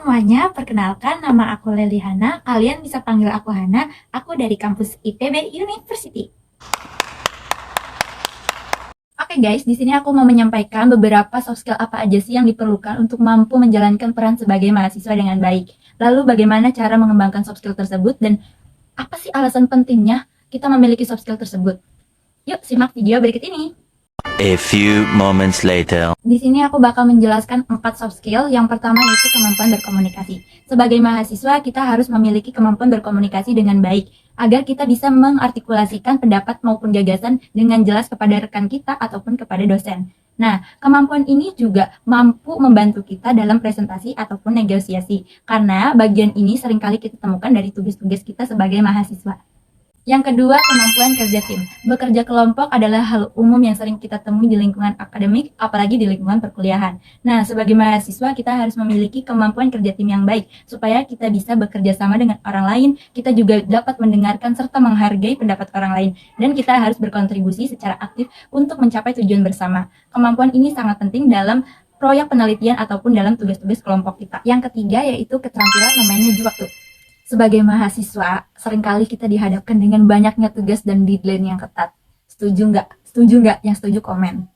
semuanya, perkenalkan nama aku Leliana. Kalian bisa panggil aku Hana. Aku dari kampus IPB University. Oke guys, di sini aku mau menyampaikan beberapa soft skill apa aja sih yang diperlukan untuk mampu menjalankan peran sebagai mahasiswa dengan baik. Lalu bagaimana cara mengembangkan soft skill tersebut dan apa sih alasan pentingnya kita memiliki soft skill tersebut? Yuk simak video berikut ini. A few moments later. Di sini aku bakal menjelaskan 4 soft skill. Yang pertama yaitu kemampuan berkomunikasi. Sebagai mahasiswa, kita harus memiliki kemampuan berkomunikasi dengan baik agar kita bisa mengartikulasikan pendapat maupun gagasan dengan jelas kepada rekan kita ataupun kepada dosen. Nah, kemampuan ini juga mampu membantu kita dalam presentasi ataupun negosiasi, karena bagian ini seringkali kita temukan dari tugas-tugas kita sebagai mahasiswa. Yang kedua, kemampuan kerja tim. Bekerja kelompok adalah hal umum yang sering kita temui di lingkungan akademik, apalagi di lingkungan perkuliahan. Nah, sebagai mahasiswa, kita harus memiliki kemampuan kerja tim yang baik, supaya kita bisa bekerja sama dengan orang lain, kita juga dapat mendengarkan serta menghargai pendapat orang lain, dan kita harus berkontribusi secara aktif untuk mencapai tujuan bersama. Kemampuan ini sangat penting dalam proyek penelitian ataupun dalam tugas-tugas kelompok kita. Yang ketiga, yaitu keterampilan memanage waktu. Sebagai mahasiswa, seringkali kita dihadapkan dengan banyaknya tugas dan deadline yang ketat. Setuju nggak? Setuju nggak? Yang setuju komen.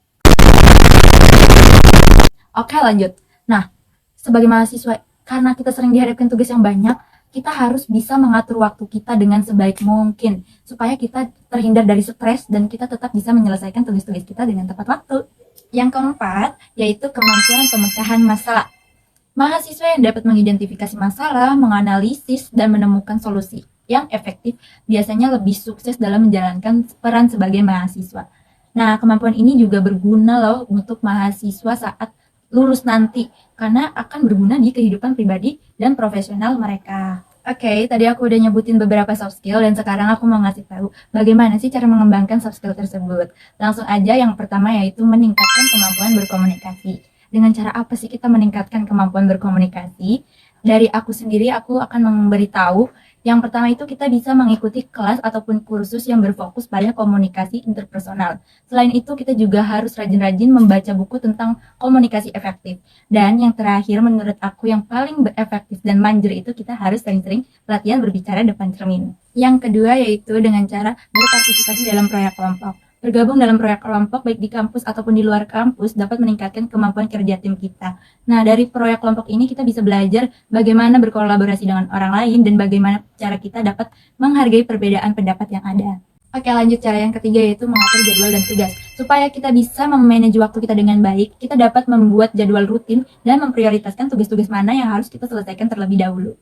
Oke, lanjut. Nah, sebagai mahasiswa, karena kita sering dihadapkan tugas yang banyak, kita harus bisa mengatur waktu kita dengan sebaik mungkin, supaya kita terhindar dari stres dan kita tetap bisa menyelesaikan tugas-tugas kita dengan tepat waktu. Yang keempat, yaitu kemampuan pemecahan masalah. Mahasiswa yang dapat mengidentifikasi masalah, menganalisis, dan menemukan solusi yang efektif biasanya lebih sukses dalam menjalankan peran sebagai mahasiswa. Nah, kemampuan ini juga berguna loh untuk mahasiswa saat lulus nanti, karena akan berguna di kehidupan pribadi dan profesional mereka. Oke, tadi aku udah nyebutin beberapa soft skill dan sekarang aku mau ngasih tahu bagaimana sih cara mengembangkan soft skill tersebut. Langsung aja yang pertama yaitu meningkatkan kemampuan berkomunikasi. Dengan cara apa sih kita meningkatkan kemampuan berkomunikasi? Dari aku sendiri, aku akan memberitahu. Yang pertama itu kita bisa mengikuti kelas ataupun kursus yang berfokus pada komunikasi interpersonal. Selain itu, kita juga harus rajin-rajin membaca buku tentang komunikasi efektif. Dan yang terakhir, menurut aku yang paling efektif dan manjur itu kita harus sering-sering latihan berbicara depan cermin. Yang kedua yaitu dengan cara berpartisipasi dalam proyek kelompok. Bergabung dalam proyek kelompok baik di kampus ataupun di luar kampus dapat meningkatkan kemampuan kerja tim kita. Nah, dari proyek kelompok ini kita bisa belajar bagaimana berkolaborasi dengan orang lain dan bagaimana cara kita dapat menghargai perbedaan pendapat yang ada. Oke, lanjut cara yang ketiga yaitu mengatur jadwal dan tugas. Supaya kita bisa memanage waktu kita dengan baik, kita dapat membuat jadwal rutin dan memprioritaskan tugas-tugas mana yang harus kita selesaikan terlebih dahulu.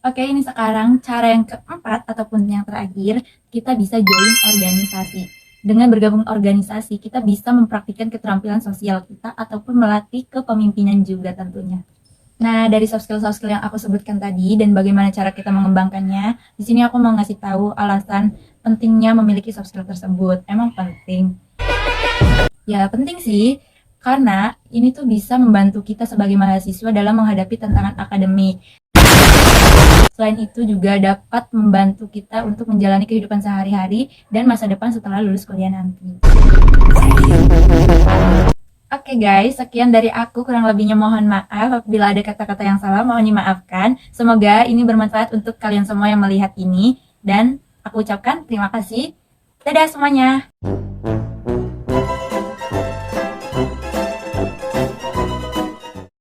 Oke, ini sekarang cara yang keempat ataupun yang terakhir, kita bisa join organisasi. Dengan bergabung organisasi, kita bisa mempraktikkan keterampilan sosial kita ataupun melatih kepemimpinan juga tentunya. Nah, dari soft skill yang aku sebutkan tadi dan bagaimana cara kita mengembangkannya, di sini aku mau ngasih tahu alasan pentingnya memiliki soft skill tersebut. Emang penting? Ya, penting sih. Karena ini tuh bisa membantu kita sebagai mahasiswa dalam menghadapi tantangan akademik. Selain itu juga dapat membantu kita untuk menjalani kehidupan sehari-hari dan masa depan setelah lulus kuliah nanti. Oke guys, sekian dari aku. Kurang lebihnya mohon maaf. Apabila ada kata-kata yang salah, mohon dimaafkan. Semoga ini bermanfaat untuk kalian semua yang melihat ini. Dan aku ucapkan terima kasih. Dadah semuanya.